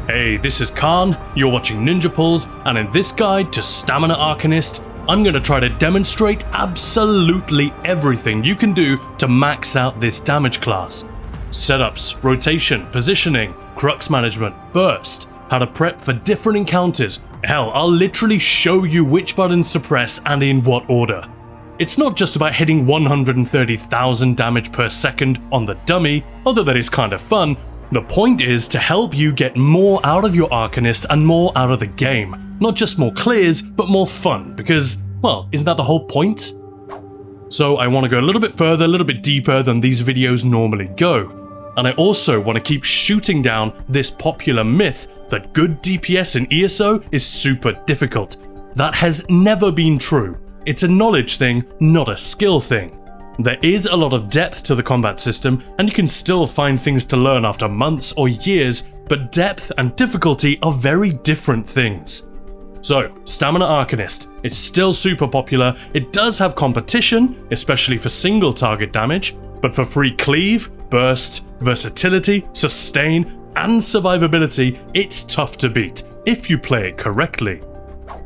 Hey, this is Khan, you're watching Ninja Pulls, and in this guide to Stamina Arcanist, I'm going to try to demonstrate absolutely everything you can do to max out this damage class. Setups, rotation, positioning, Crux Management, burst, how to prep for different encounters. Hell, I'll literally show you which buttons to press and in what order. It's not just about hitting 130,000 damage per second on the dummy, although that is kind of fun. The point is to help you get more out of your Arcanist and more out of the game. Not just more clears, but more fun, because, well, isn't that the whole point? So I want to go a little bit further, a little bit deeper than these videos normally go. And I also want to keep shooting down this popular myth that good DPS in ESO is super difficult. That has never been true. It's a knowledge thing, not a skill thing. There is a lot of depth to the combat system, and you can still find things to learn after months or years, but depth and difficulty are very different things. So, Stamina Arcanist, it's still super popular, it does have competition, especially for single target damage, but for free cleave, burst, versatility, sustain, and survivability, it's tough to beat, if you play it correctly.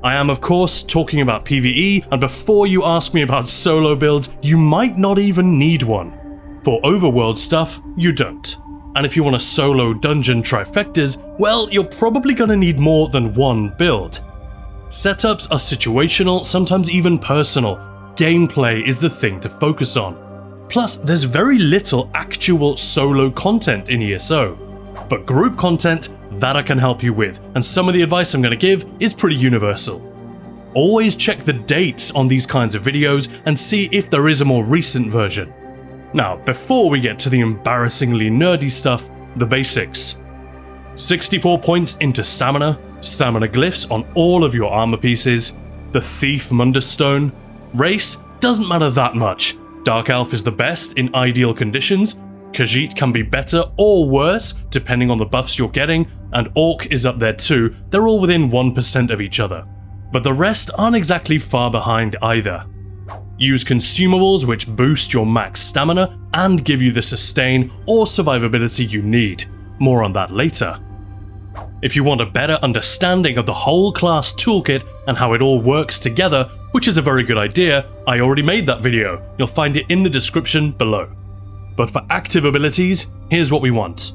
I am of course talking about PvE, and before you ask me about solo builds, you might not even need one. For overworld stuff, you don't. And if you want to solo dungeon trifectas, well, you're probably going to need more than one build. Setups are situational, sometimes even personal. Gameplay is the thing to focus on. Plus, there's very little actual solo content in ESO. But group content, that I can help you with, and some of the advice I'm going to give is pretty universal. Always check the dates on these kinds of videos and see if there is a more recent version. Now, before we get to the embarrassingly nerdy stuff, the basics. 64 points into stamina, stamina glyphs on all of your armor pieces, the Thief Mundus Stone. Race doesn't matter that much. Dark Elf is the best in ideal conditions, Khajiit can be better or worse depending on the buffs you're getting, and Orc is up there too. They're all within 1% of each other. But the rest aren't exactly far behind either. Use Consumables which boost your max stamina and give you the sustain or survivability you need. More on that later. If you want a better understanding of the whole class toolkit and how it all works together, which is a very good idea, I already made that video. You'll find it in the description below. But for active abilities, here's what we want.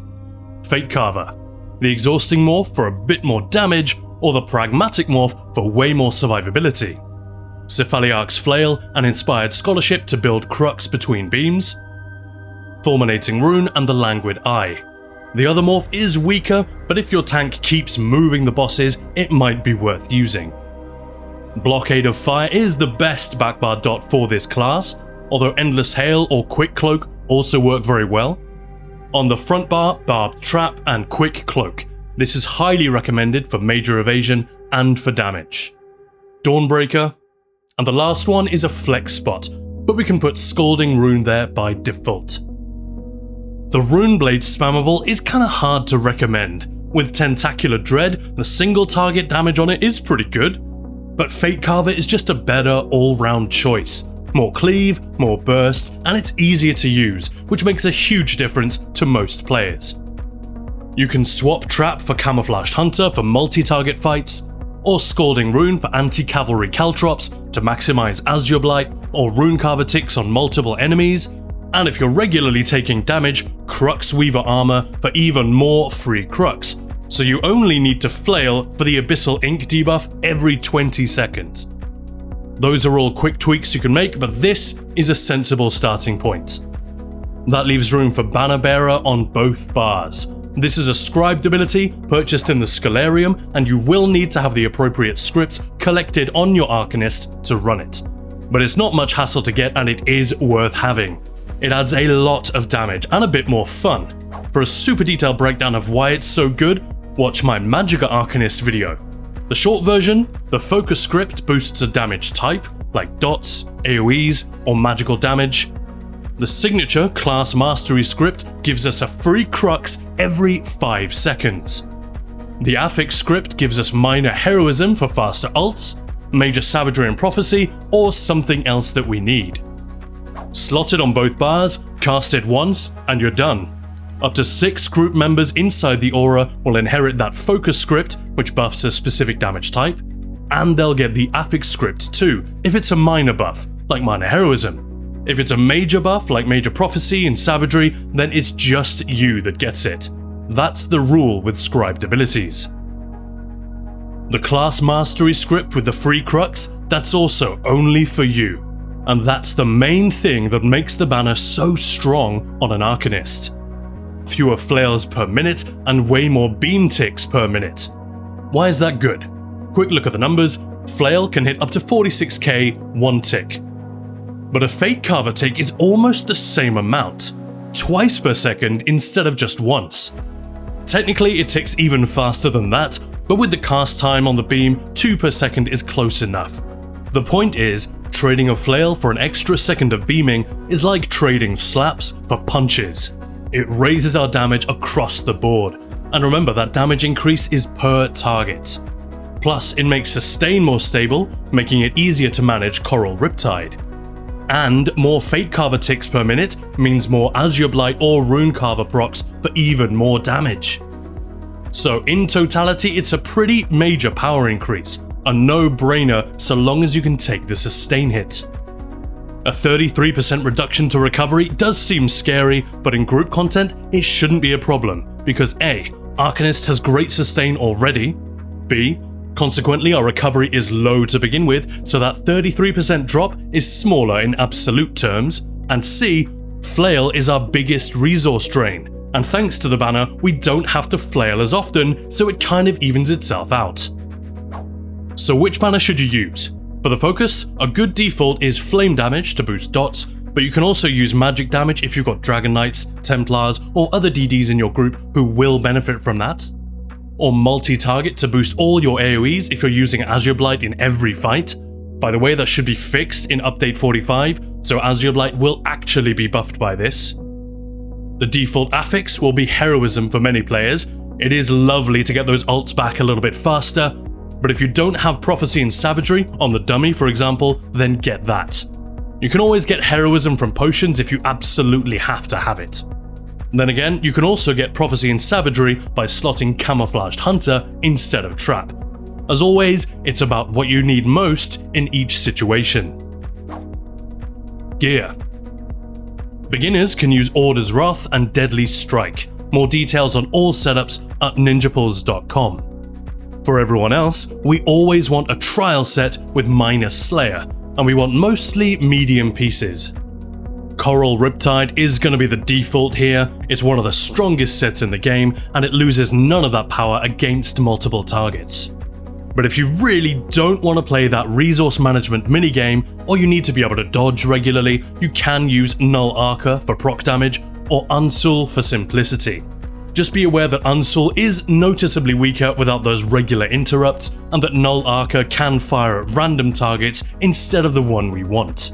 Fate Carver, the exhausting morph for a bit more damage, or the pragmatic morph for way more survivability. Cephaliarch's Flail, an inspired scholarship to build Crux between beams. Fulminating Rune and the Languid Eye. The other morph is weaker, but if your tank keeps moving the bosses, it might be worth using. Blockade of Fire is the best backbar dot for this class, although Endless Hail or Quick Cloak also work very well. On the front bar, Barbed Trap and Quick Cloak. This is highly recommended for major evasion and for damage. Dawnbreaker. And the last one is a flex spot, but we can put Scalding Rune there by default. The Runeblade spammable is kinda hard to recommend. With Tentacular Dread, the single target damage on it is pretty good, but Fate Carver is just a better all-round choice. More cleave, more burst, and it's easier to use, which makes a huge difference to most players. You can swap Trap for Camouflaged Hunter for multi-target fights, or Scalding Rune for anti-cavalry caltrops to maximize Azure Blight, or Rune Carver ticks on multiple enemies, and if you're regularly taking damage, Crux Weaver Armor for even more free Crux, so you only need to flail for the Abyssal Ink debuff every 20 seconds. Those are all quick tweaks you can make, but this is a sensible starting point. That leaves room for Banner Bearer on both bars. This is a scribed ability purchased in the Scholarium, and you will need to have the appropriate scripts collected on your Arcanist to run it. But it's not much hassle to get, and it is worth having. It adds a lot of damage and a bit more fun. For a super detailed breakdown of why it's so good, watch my Magicka Arcanist video. The short version, the focus script boosts a damage type, like dots, AoEs, or magical damage. The signature class mastery script gives us a free Crux every 5 seconds. The affix script gives us minor heroism for faster ults, major savagery and prophecy, or something else that we need. Slotted on both bars, cast it once, and you're done. Up to 6 group members inside the aura will inherit that focus script, which buffs a specific damage type, and they'll get the affix script too, if it's a minor buff, like minor heroism. If it's a major buff, like major prophecy and savagery, then it's just you that gets it. That's the rule with scribed abilities. The class mastery script with the free crux, that's also only for you. And that's the main thing that makes the banner so strong on an Arcanist. Fewer flails per minute and way more beam ticks per minute. Why is that good? Quick look at the numbers. Flail can hit up to 46k 1 tick. But a Fate Carver tick is almost the same amount, twice per second instead of just once. Technically it ticks even faster than that, but with the cast time on the beam, 2 per second is close enough. The point is, trading a flail for an extra second of beaming is like trading slaps for punches. It raises our damage across the board, and remember that damage increase is per target. Plus, it makes sustain more stable, making it easier to manage Coral Riptide. And more Fate Carver ticks per minute means more Azure Blight or Rune Carver procs for even more damage. So in totality, it's a pretty major power increase, a no-brainer so long as you can take the sustain hit. A 33% reduction to recovery does seem scary, but in group content, it shouldn't be a problem, because A, Arcanist has great sustain already, B, consequently our recovery is low to begin with, so that 33% drop is smaller in absolute terms, and C, Flail is our biggest resource drain, and thanks to the banner, we don't have to flail as often, so it kind of evens itself out. So which banner should you use? For the focus, a good default is flame damage to boost dots, but you can also use magic damage if you've got Dragon Knights, Templars, or other DDs in your group who will benefit from that. Or multi-target to boost all your AoEs if you're using Azure Blight in every fight. By the way, that should be fixed in update 45, so Azure Blight will actually be buffed by this. The default affix will be heroism for many players. It is lovely to get those ults back a little bit faster, but if you don't have prophecy and savagery on the dummy, for example, then get that. You can always get heroism from potions if you absolutely have to have it. Then again, you can also get prophecy and savagery by slotting camouflaged hunter instead of trap. As always, it's about what you need most in each situation. Gear. Beginners can use Order's Wrath and Deadly Strike. More details on all setups at ninjapulls.com. For everyone else, we always want a trial set with minus Slayer, and we want mostly medium pieces. Coral Riptide is going to be the default here. It's one of the strongest sets in the game, and it loses none of that power against multiple targets. But if you really don't want to play that resource management minigame, or you need to be able to dodge regularly, you can use Null Arca for proc damage, or Unsul for simplicity. Just be aware that Unsul is noticeably weaker without those regular interrupts, and that Null Arca can fire at random targets instead of the one we want.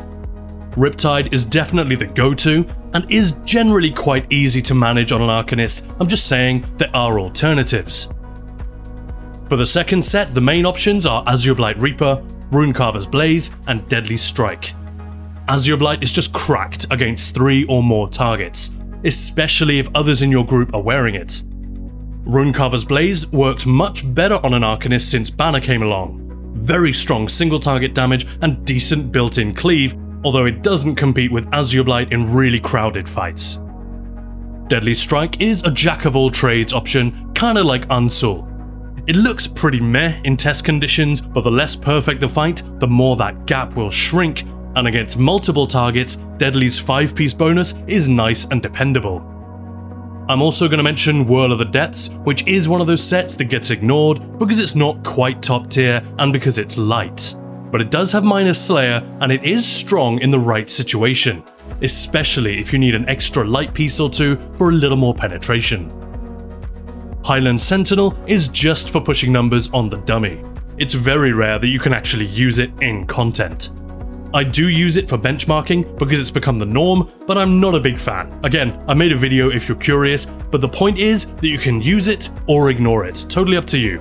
Riptide is definitely the go-to, and is generally quite easy to manage on an Arcanist. I'm just saying there are alternatives. For the second set, the main options are Azure Blight Reaper, Runecarver's Blaze, and Deadly Strike. Azure Blight is just cracked against 3 or more targets, especially if others in your group are wearing it. Runecarver's Blaze works much better on an Arcanist since Banner came along. Very strong single target damage and decent built-in cleave, although it doesn't compete with Azure Blight in really crowded fights. Deadly Strike is a jack-of-all-trades option, kinda like Unsul. It looks pretty meh in test conditions, but the less perfect the fight, the more that gap will shrink, and against multiple targets, Deadly's 5-piece bonus is nice and dependable. I'm also going to mention Whirl of the Depths, which is one of those sets that gets ignored because it's not quite top tier and because it's light. But it does have minus Slayer, and it is strong in the right situation, especially if you need an extra light piece or two for a little more penetration. Highland Sentinel is just for pushing numbers on the dummy. It's very rare that you can actually use it in content. I do use it for benchmarking because it's become the norm, but I'm not a big fan. Again, I made a video if you're curious, but the point is that you can use it or ignore it, totally up to you.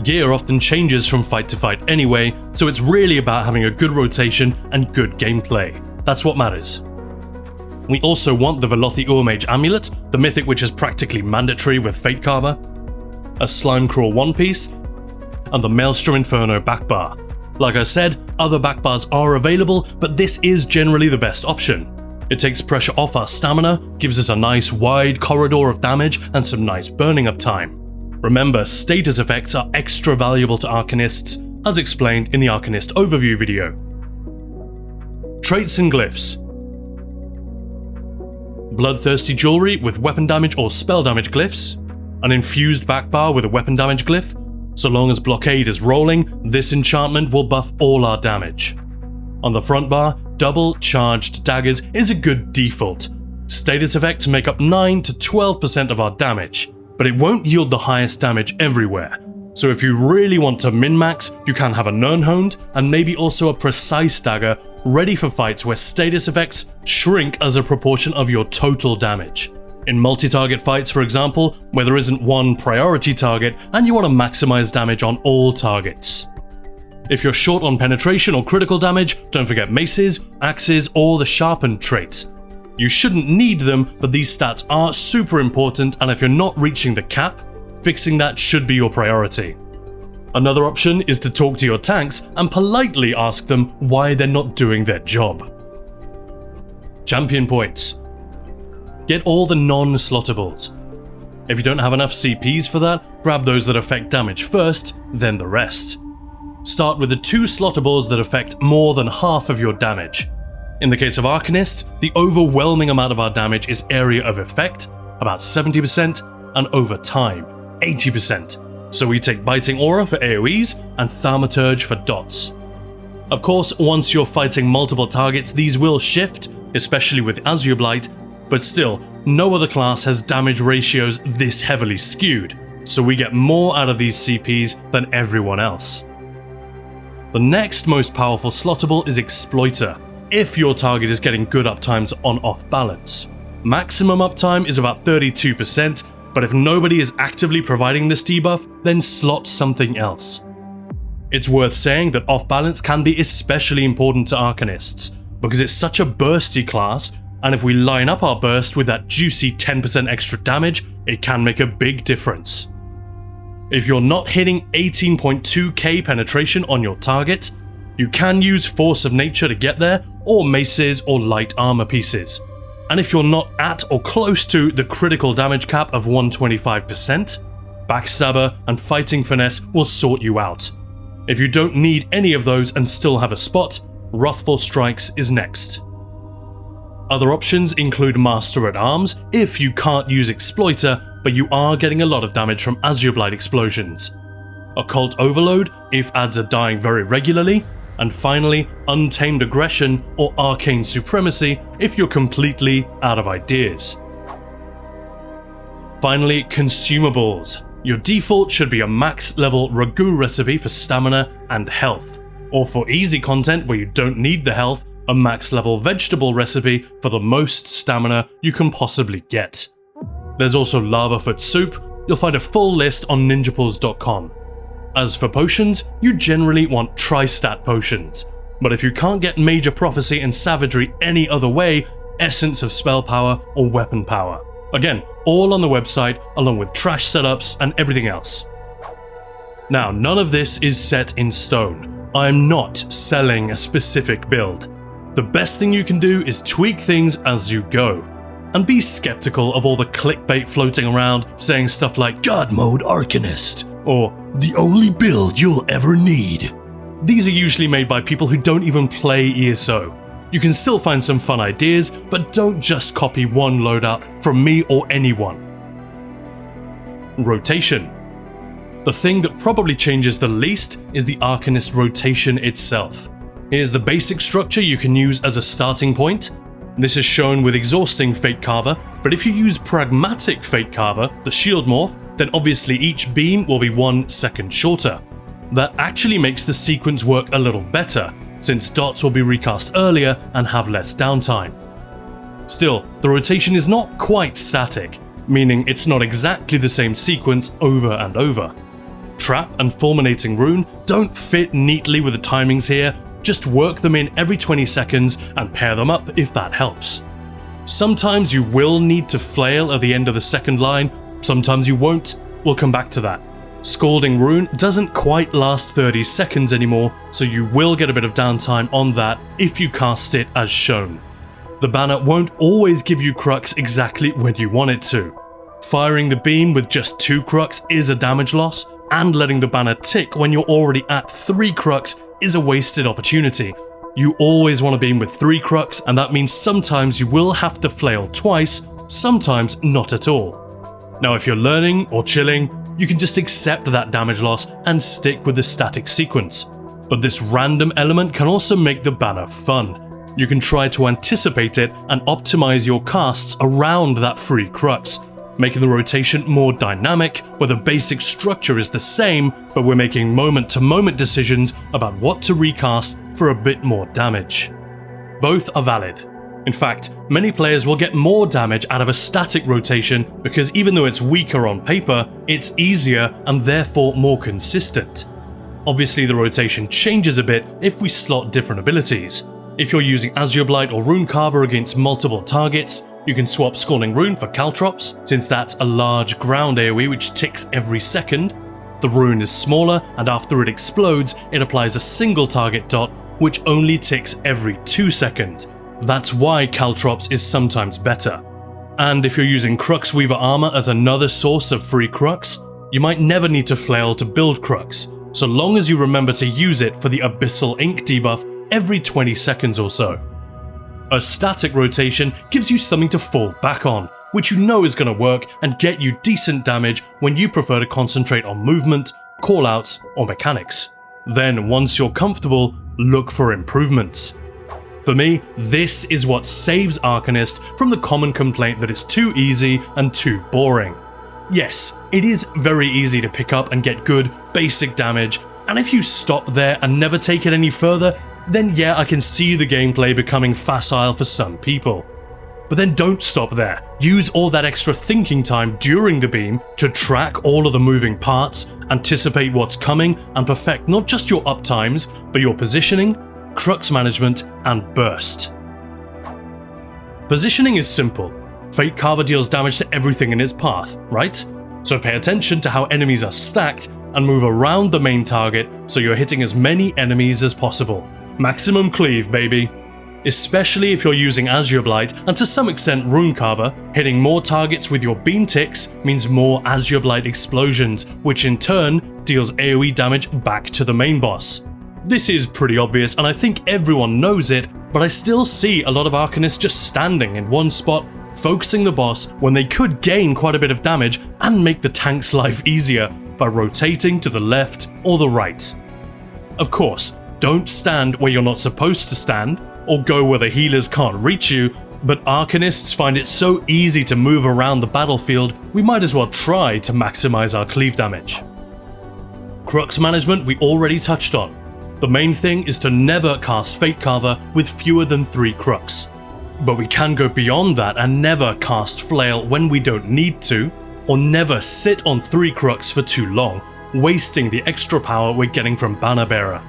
Gear often changes from fight to fight anyway, so it's really about having a good rotation and good gameplay. That's what matters. We also want the Velothi Urmage Amulet, the mythic which is practically mandatory with Fate Carver, a Slime Crawl one piece, and the Maelstrom Inferno backbar. Like I said, other backbars are available, but this is generally the best option. It takes pressure off our stamina, gives us a nice wide corridor of damage, and some nice burning up time. Remember, status effects are extra valuable to Arcanists, as explained in the Arcanist overview video. Traits and glyphs. Bloodthirsty jewelry with weapon damage or spell damage glyphs, an infused backbar with a weapon damage glyph. So long as blockade is rolling, this enchantment will buff all our damage. On the front bar, double charged daggers is a good default. Status effects make up 9 to 12% of our damage, but it won't yield the highest damage everywhere. So if you really want to min-max, you can have a Nirnhoned and maybe also a precise dagger ready for fights where status effects shrink as a proportion of your total damage. In multi-target fights, for example, where there isn't one priority target and you want to maximize damage on all targets. If you're short on penetration or critical damage, don't forget maces, axes, or the sharpened trait. You shouldn't need them, but these stats are super important, and if you're not reaching the cap, fixing that should be your priority. Another option is to talk to your tanks and politely ask them why they're not doing their job. Champion points. Get all the non-slottables. If you don't have enough CPs for that, grab those that affect damage first, then the rest. Start with the 2 slottables that affect more than half of your damage. In the case of Arcanist, the overwhelming amount of our damage is area of effect, about 70%, and over time, 80%. So we take Biting Aura for AoEs and Thaumaturge for dots. Of course, once you're fighting multiple targets, these will shift, especially with Azure Blight, but still, no other class has damage ratios this heavily skewed, so we get more out of these CPs than everyone else. The next most powerful slottable is Exploiter, if your target is getting good uptimes on off balance. Maximum uptime is about 32%, but if nobody is actively providing this debuff, then slot something else. It's worth saying that off balance can be especially important to Arcanists, because it's such a bursty class, and if we line up our burst with that juicy 10% extra damage, it can make a big difference. If you're not hitting 18.2k penetration on your target, you can use Force of Nature to get there, or maces or light armor pieces. And if you're not at or close to the critical damage cap of 125%, Backstabber and Fighting Finesse will sort you out. If you don't need any of those and still have a spot, Wrathful Strikes is next. Other options include Master at Arms if you can't use Exploiter, but you are getting a lot of damage from Azure Blight explosions. Occult Overload if adds are dying very regularly, and finally Untamed Aggression or Arcane Supremacy if you're completely out of ideas. Finally, Consumables. Your default should be a max level ragu recipe for stamina and health, or for easy content where you don't need the health, a max level vegetable recipe for the most stamina you can possibly get. There's also Lavafoot Soup. You'll find a full list on ninjapools.com. As for potions, you generally want tri-stat potions, but if you can't get Major Prophecy and Savagery any other way, Essence of Spell Power or Weapon Power. Again, all on the website along with trash setups and everything else. Now, none of this is set in stone. I am not selling a specific build. The best thing you can do is tweak things as you go. And be skeptical of all the clickbait floating around saying stuff like God Mode Arcanist or the only build you'll ever need. These are usually made by people who don't even play ESO. You can still find some fun ideas, but don't just copy one loadout from me or anyone. Rotation. The thing that probably changes the least is the Arcanist rotation itself. Here's the basic structure you can use as a starting point. This is shown with Exhausting Fate Carver, but if you use Pragmatic Fate Carver, the shield morph, then obviously each beam will be 1 second shorter. That actually makes the sequence work a little better, since dots will be recast earlier and have less downtime. Still, the rotation is not quite static, meaning it's not exactly the same sequence over and over. Trap and Fulminating Rune don't fit neatly with the timings here, just work them in every 20 seconds and pair them up if that helps. Sometimes you will need to flail at the end of the second line, sometimes you won't. We'll come back to that. Scalding Rune doesn't quite last 30 seconds anymore, so you will get a bit of downtime on that if you cast it as shown. The banner won't always give you Crux exactly when you want it to. Firing the beam with just 2 Crux is a damage loss, and letting the banner tick when you're already at 3 Crux is a wasted opportunity. You always want to beam with 3 Crux, and that means sometimes you will have to flail twice, sometimes not at all. Now if you're learning or chilling, you can just accept that damage loss and stick with the static sequence. But this random element can also make the banner fun. You can try to anticipate it and optimize your casts around that free Crux, making the rotation more dynamic, where the basic structure is the same, but we're making moment-to-moment decisions about what to recast for a bit more damage. Both are valid. In fact, many players will get more damage out of a static rotation because even though it's weaker on paper, it's easier and therefore more consistent. Obviously the rotation changes a bit if we slot different abilities. If you're using Azure Blight or Rune Carver against multiple targets, you can swap Scalding Rune for Caltrops, since that's a large ground AoE which ticks every second. The rune is smaller, and after it explodes, it applies a single target dot, which only ticks every 2 seconds. That's why Caltrops is sometimes better. And if you're using Crux Weaver armor as another source of free Crux, you might never need to flail to build Crux, so long as you remember to use it for the Abyssal Ink debuff every 20 seconds or so. A static rotation gives you something to fall back on, which you know is going to work and get you decent damage when you prefer to concentrate on movement, callouts, or mechanics. Then once you're comfortable, look for improvements. For me, this is what saves Arcanist from the common complaint that it's too easy and too boring. Yes, it is very easy to pick up and get good, basic damage, and if you stop there and never take it any further, then yeah, I can see the gameplay becoming facile for some people. But then don't stop there. Use all that extra thinking time during the beam to track all of the moving parts, anticipate what's coming, and perfect not just your uptimes, but your positioning, Crux Management, and Burst. Positioning is simple. Fate Carver deals damage to everything in its path, right? So pay attention to how enemies are stacked and move around the main target so you're hitting as many enemies as possible. Maximum cleave, baby. Especially if you're using Azure Blight and to some extent Rune Carver, hitting more targets with your beam ticks means more Azure Blight explosions, which in turn deals AoE damage back to the main boss. This is pretty obvious and I think everyone knows it, but I still see a lot of Arcanists just standing in one spot, focusing the boss when they could gain quite a bit of damage and make the tank's life easier by rotating to the left or the right. Of course, don't stand where you're not supposed to stand, or go where the healers can't reach you, but Arcanists find it so easy to move around the battlefield, we might as well try to maximize our cleave damage. Crux Management we already touched on. The main thing is to never cast Fate Carver with fewer than 3 Crux. But we can go beyond that and never cast Flail when we don't need to, or never sit on 3 Crux for too long, wasting the extra power we're getting from Banner Bearer.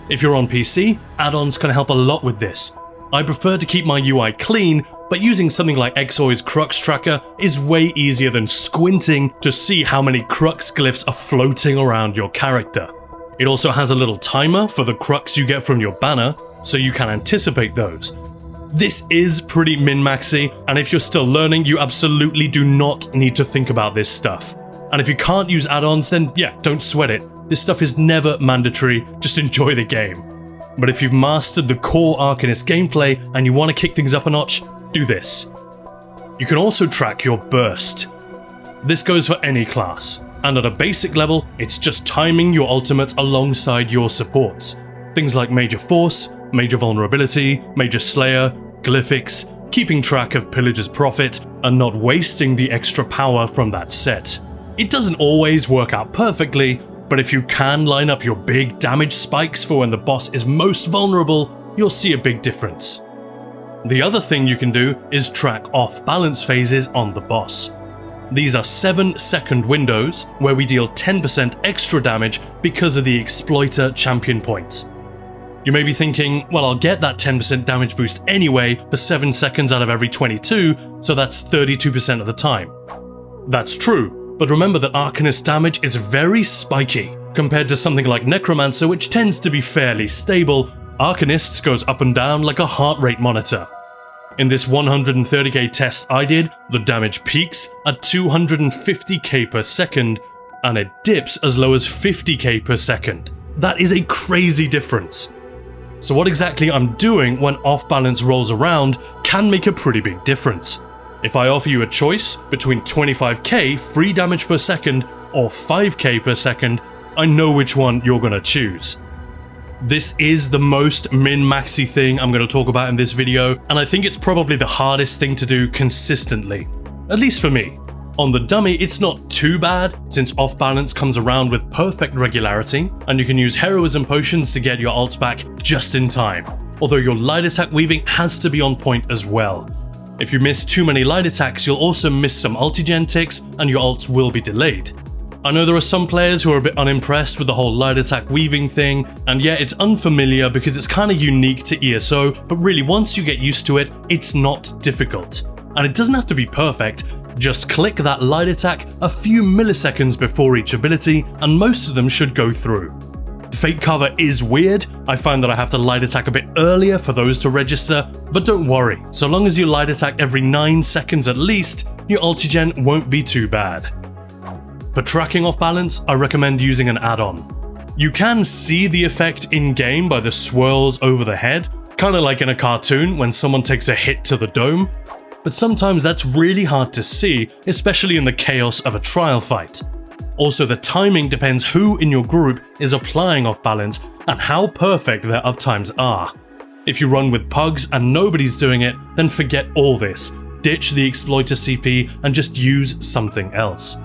If you're on PC, add-ons can help a lot with this. I prefer to keep my UI clean, but using something like Exoi's Crux Tracker is way easier than squinting to see how many Crux glyphs are floating around your character. It also has a little timer for the Crux you get from your banner, so you can anticipate those. This is pretty min-maxy, and if you're still learning, you absolutely do not need to think about this stuff. And if you can't use add-ons, then yeah, don't sweat it. This stuff is never mandatory, just enjoy the game. But if you've mastered the core Arcanist gameplay and you want to kick things up a notch, do this. You can also track your burst. This goes for any class, and at a basic level, it's just timing your ultimates alongside your supports. Things like Major Force, Major Vulnerability, Major Slayer, Glyphics, keeping track of Pillager's Profit, and not wasting the extra power from that set. It doesn't always work out perfectly, but if you can line up your big damage spikes for when the boss is most vulnerable, you'll see a big difference. The other thing you can do is track off-balance phases on the boss. These are 7-second windows where we deal 10% extra damage because of the Exploiter champion point. You may be thinking, well, I'll get that 10% damage boost anyway for 7 seconds out of every 22, so that's 32% of the time. That's true, but remember that Arcanist damage is very spiky. Compared to something like Necromancer, which tends to be fairly stable, Arcanist's goes up and down like a heart rate monitor. In this 130k test I did, the damage peaks at 250k per second, and it dips as low as 50k per second. That is a crazy difference. So what exactly I'm doing when off-balance rolls around can make a pretty big difference. If I offer you a choice between 25k free damage per second or 5k per second, I know which one you're gonna choose. This is the most min-maxy thing I'm going to talk about in this video, and I think it's probably the hardest thing to do consistently. At least for me. On the dummy, it's not too bad, since off-balance comes around with perfect regularity, and you can use heroism potions to get your ults back just in time, although your light attack weaving has to be on point as well. If you miss too many light attacks, you'll also miss some ulti-gen ticks, and your ults will be delayed. I know there are some players who are a bit unimpressed with the whole light attack weaving thing, and yeah, it's unfamiliar because it's kind of unique to ESO, but really once you get used to it, it's not difficult. And it doesn't have to be perfect, just click that light attack a few milliseconds before each ability, and most of them should go through. Fake cover is weird, I find that I have to light attack a bit earlier for those to register, but don't worry, so long as you light attack every 9 seconds at least, your ulti-gen won't be too bad. For tracking off balance, I recommend using an add-on. You can see the effect in-game by the swirls over the head, kinda like in a cartoon when someone takes a hit to the dome, but sometimes that's really hard to see, especially in the chaos of a trial fight. Also, the timing depends who in your group is applying off balance and how perfect their uptimes are. If you run with pugs and nobody's doing it, then forget all this, ditch the exploiter CP and just use something else.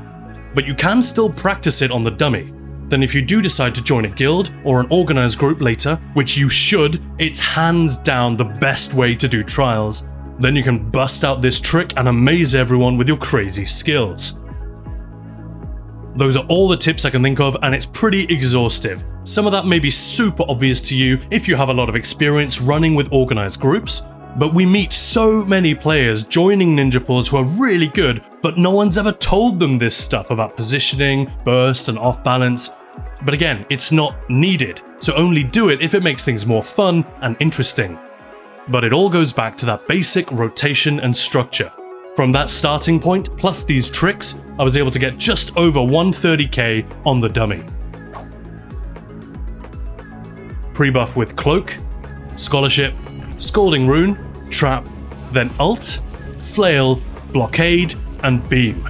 But you can still practice it on the dummy. Then if you do decide to join a guild or an organized group later, which you should, it's hands down the best way to do trials. Then you can bust out this trick and amaze everyone with your crazy skills. Those are all the tips I can think of, and it's pretty exhaustive. Some of that may be super obvious to you if you have a lot of experience running with organized groups, but we meet so many players joining ninja pools who are really good, but no one's ever told them this stuff about positioning, burst, and off balance. But again, it's not needed, so only do it if it makes things more fun and interesting. But it all goes back to that basic rotation and structure. From that starting point, plus these tricks, I was able to get just over 130k on the dummy. Pre-buff with Cloak, Scholarship, Scalding Rune, Trap, then Ult, Flail, Blockade, and Beam.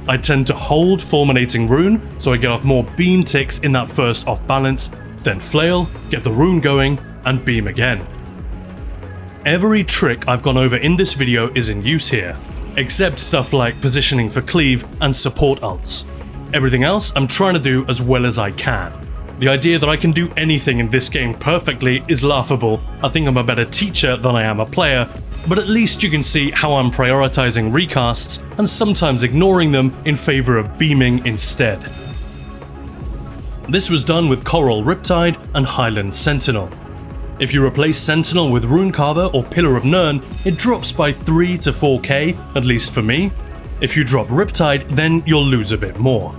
I tend to hold Fulminating Rune, so I get off more beam ticks in that first off balance, then Flail, get the rune going, and Beam again. Every trick I've gone over in this video is in use here, except stuff like positioning for cleave and support ults. Everything else I'm trying to do as well as I can. The idea that I can do anything in this game perfectly is laughable. I think I'm a better teacher than I am a player, but at least you can see how I'm prioritizing recasts and sometimes ignoring them in favor of beaming instead. This was done with Coral Riptide and Highland Sentinel. If you replace Sentinel with Runecarver or Pillar of Nirn, it drops by 3 to 4k, at least for me. If you drop Riptide, then you'll lose a bit more.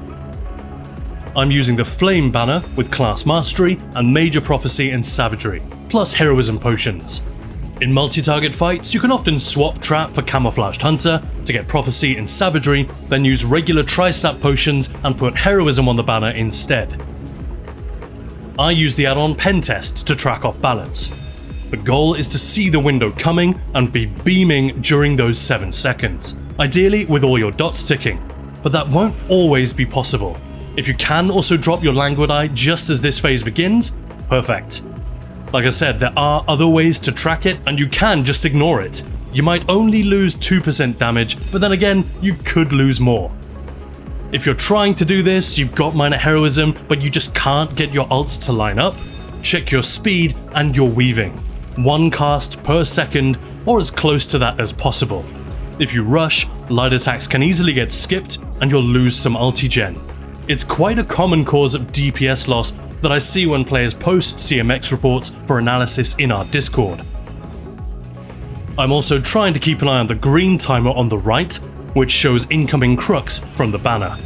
I'm using the Flame banner with Class Mastery and Major Prophecy and Savagery, plus Heroism potions. In multi-target fights, you can often swap Trap for Camouflaged Hunter to get Prophecy and Savagery, then use regular Tri-Stat potions and put Heroism on the banner instead. I use the add-on Pen Test to track off balance. The goal is to see the window coming and be beaming during those 7 seconds, ideally with all your dots ticking, but that won't always be possible. If you can also drop your Languid Eye just as this phase begins, perfect. Like I said, there are other ways to track it and you can just ignore it. You might only lose 2% damage, but then again, you could lose more. If you're trying to do this, you've got minor heroism, but you just can't get your ults to line up, check your speed and your weaving. 1 cast per second, or as close to that as possible. If you rush, light attacks can easily get skipped and you'll lose some ulti gen. It's quite a common cause of DPS loss that I see when players post CMX reports for analysis in our Discord. I'm also trying to keep an eye on the green timer on the right, which shows incoming Crux from the banner.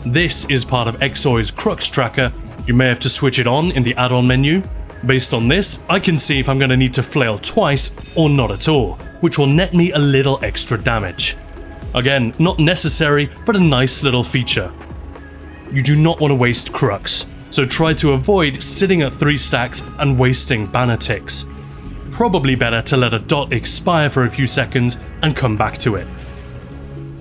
This is part of ESO's Crux tracker. You may have to switch it on in the add-on menu. Based on this, I can see if I'm going to need to flail twice or not at all, which will net me a little extra damage. Again, not necessary, but a nice little feature. You do not want to waste Crux, so try to avoid sitting at 3 stacks and wasting banner ticks. Probably better to let a dot expire for a few seconds and come back to it.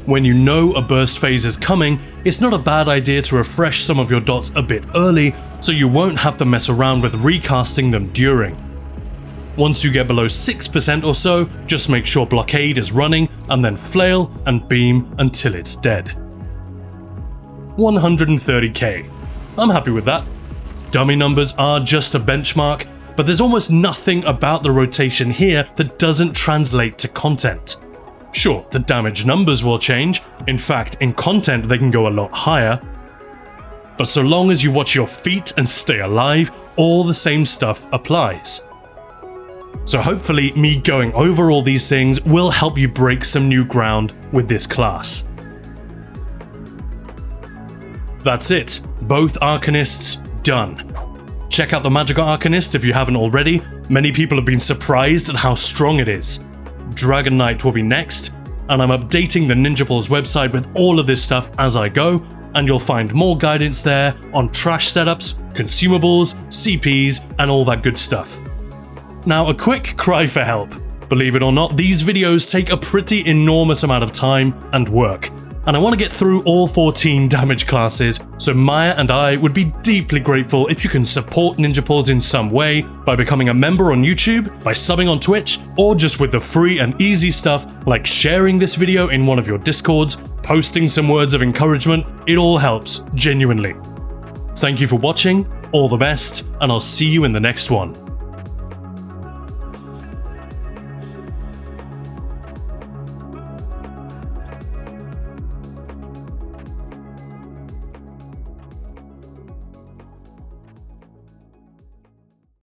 When you know a burst phase is coming, it's not a bad idea to refresh some of your dots a bit early so you won't have to mess around with recasting them during. Once you get below 6% or so, just make sure blockade is running and then flail and beam until it's dead. 130k. I'm happy with that. Dummy numbers are just a benchmark, but there's almost nothing about the rotation here that doesn't translate to content. Sure, the damage numbers will change. In fact, in content they can go a lot higher. But so long as you watch your feet and stay alive, all the same stuff applies. So hopefully me going over all these things will help you break some new ground with this class. That's it, both Arcanists done. Check out the Magicka Arcanist if you haven't already. Many people have been surprised at how strong it is. Dragonknight will be next, and I'm updating the Ninjapools website with all of this stuff as I go, and you'll find more guidance there on trash setups, consumables, CPs, and all that good stuff. Now, a quick cry for help. Believe it or not, these videos take a pretty enormous amount of time and work, and I want to get through all 14 damage classes, so Maya and I would be deeply grateful if you can support Ninjapools in some way by becoming a member on YouTube, by subbing on Twitch, or just with the free and easy stuff like sharing this video in one of your Discords, posting some words of encouragement. It all helps, genuinely. Thank you for watching, all the best, and I'll see you in the next one.